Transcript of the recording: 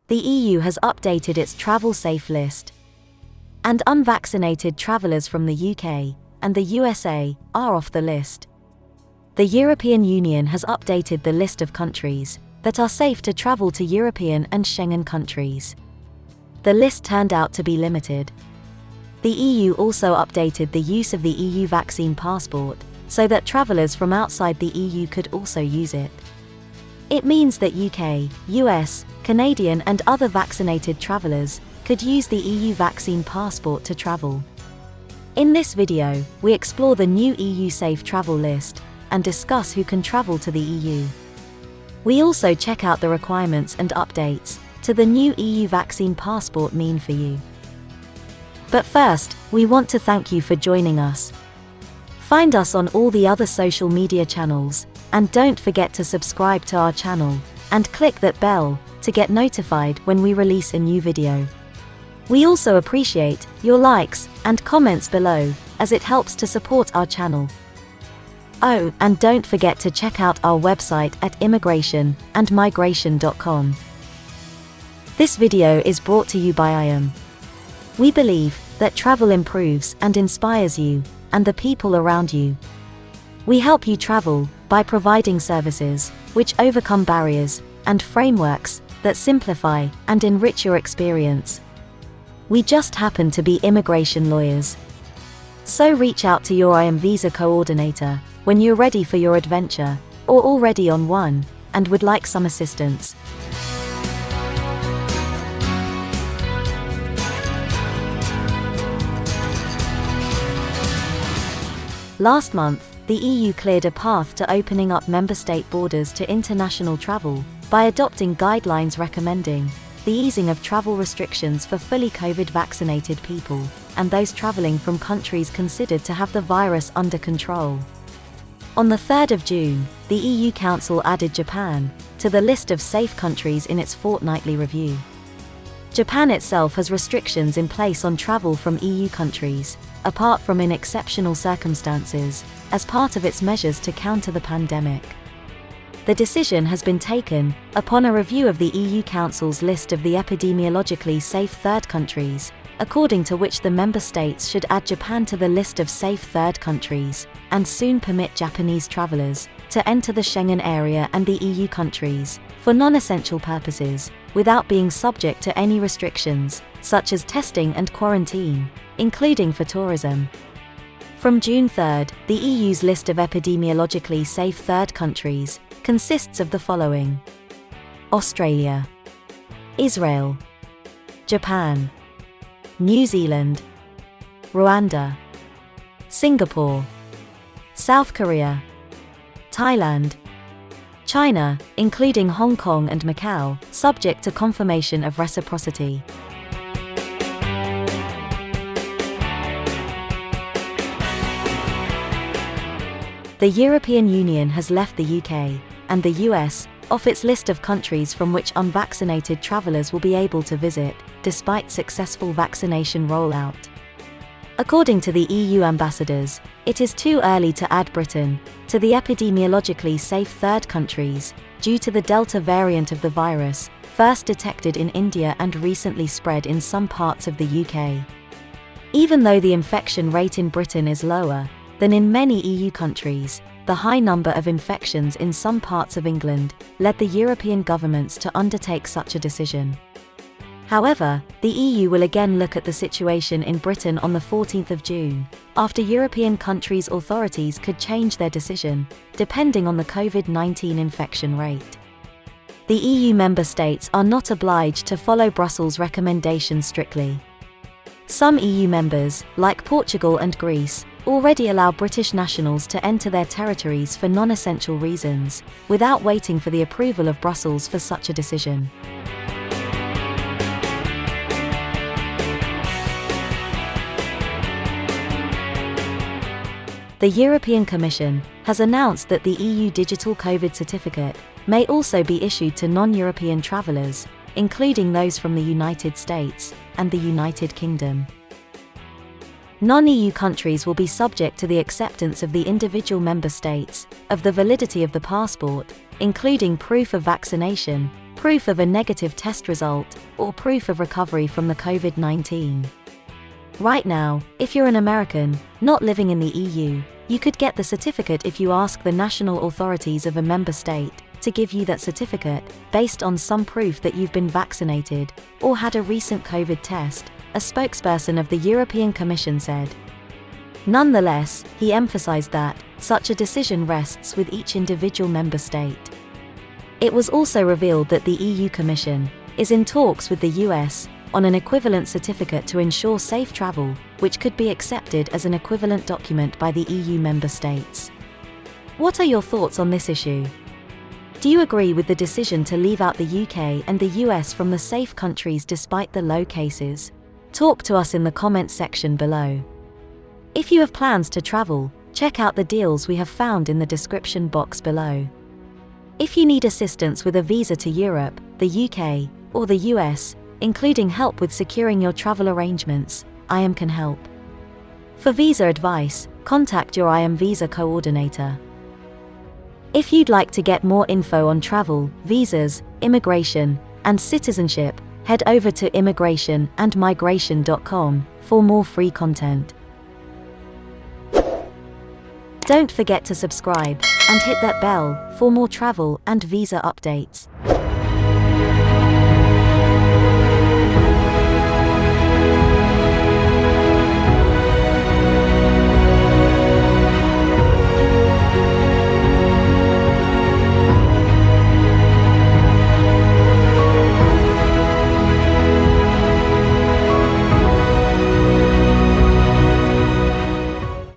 the EU has updated its travel safe list, and unvaccinated travellers from the UK and the USA are off the list. The European Union has updated the list of countries that are safe to travel to European and Schengen countries. The list turned out to be limited. The EU also updated the use of the EU vaccine passport so that travellers from outside the EU could also use it. It means that UK, US, Canadian and other vaccinated travellers could use the EU vaccine passport to travel. In this video, we explore the new EU safe travel list and discuss who can travel to the EU. We also check out the requirements and updates to the new EU vaccine passport mean for you. But first, we want to thank you for joining us. Find us on all the other social media channels, and don't forget to subscribe to our channel and click that bell to get notified when we release a new video. We also appreciate your likes and comments below, as it helps to support our channel. Oh, and don't forget to check out our website at immigration&migration.com. This video is brought to you by IAM. We believe that travel improves and inspires you and the people around you. We help you travel by providing services which overcome barriers and frameworks that simplify and enrich your experience. We just happen to be immigration lawyers. So reach out to your IAM visa coordinator when you're ready for your adventure, or already on one, and would like some assistance. Last month, the EU cleared a path to opening up member state borders to international travel by adopting guidelines recommending the easing of travel restrictions for fully COVID-vaccinated people and those traveling from countries considered to have the virus under control. On the 3rd of June, the EU Council added Japan to the list of safe countries in its fortnightly review. Japan itself has restrictions in place on travel from EU countries, apart from in exceptional circumstances, as part of its measures to counter the pandemic. The decision has been taken upon a review of the EU Council's list of the epidemiologically safe third countries, according to which the member states should add Japan to the list of safe third countries, and soon permit Japanese travellers to enter the Schengen area and the EU countries, for non-essential purposes, without being subject to any restrictions, such as testing and quarantine, including for tourism. From June 3, the EU's list of epidemiologically safe third countries consists of the following: Australia, Israel, Japan, New Zealand, Rwanda, Singapore, South Korea, Thailand, China, including Hong Kong and Macau, subject to confirmation of reciprocity. The European Union has left the UK and the US off its list of countries from which unvaccinated travellers will be able to visit, despite successful vaccination rollout. According to the EU ambassadors, it is too early to add Britain to the epidemiologically safe third countries, due to the Delta variant of the virus, first detected in India and recently spread in some parts of the UK. Even though the infection rate in Britain is lower than in many EU countries, the high number of infections in some parts of England led the European governments to undertake such a decision. However, the EU will again look at the situation in Britain on the 14th of June, after European countries' authorities could change their decision, depending on the COVID-19 infection rate. The EU member states are not obliged to follow Brussels' recommendations strictly. Some EU members, like Portugal and Greece, already allow British nationals to enter their territories for non-essential reasons, without waiting for the approval of Brussels for such a decision. The European Commission has announced that the EU Digital COVID Certificate may also be issued to non-European travellers, including those from the United States and the United Kingdom. Non-EU countries will be subject to the acceptance of the individual member states of the validity of the passport, including proof of vaccination, proof of a negative test result, or proof of recovery from the COVID-19. Right now, if you're an American, not living in the EU, you could get the certificate if you ask the national authorities of a member state to give you that certificate, based on some proof that you've been vaccinated, or had a recent COVID test, a spokesperson of the European Commission said. Nonetheless, he emphasized that such a decision rests with each individual member state. It was also revealed that the EU Commission is in talks with the US on an equivalent certificate to ensure safe travel, which could be accepted as an equivalent document by the EU member states. What are your thoughts on this issue? Do you agree with the decision to leave out the UK and the US from the safe countries despite the low cases? Talk to us in the comments section below. If you have plans to travel, check out the deals we have found in the description box below. If you need assistance with a visa to Europe, the UK, or the US, including help with securing your travel arrangements, IAM can help. For visa advice, contact your IAM visa coordinator. If you'd like to get more info on travel, visas, immigration, and citizenship, head over to immigrationandmigration.com for more free content. Don't forget to subscribe and hit that bell for more travel and visa updates.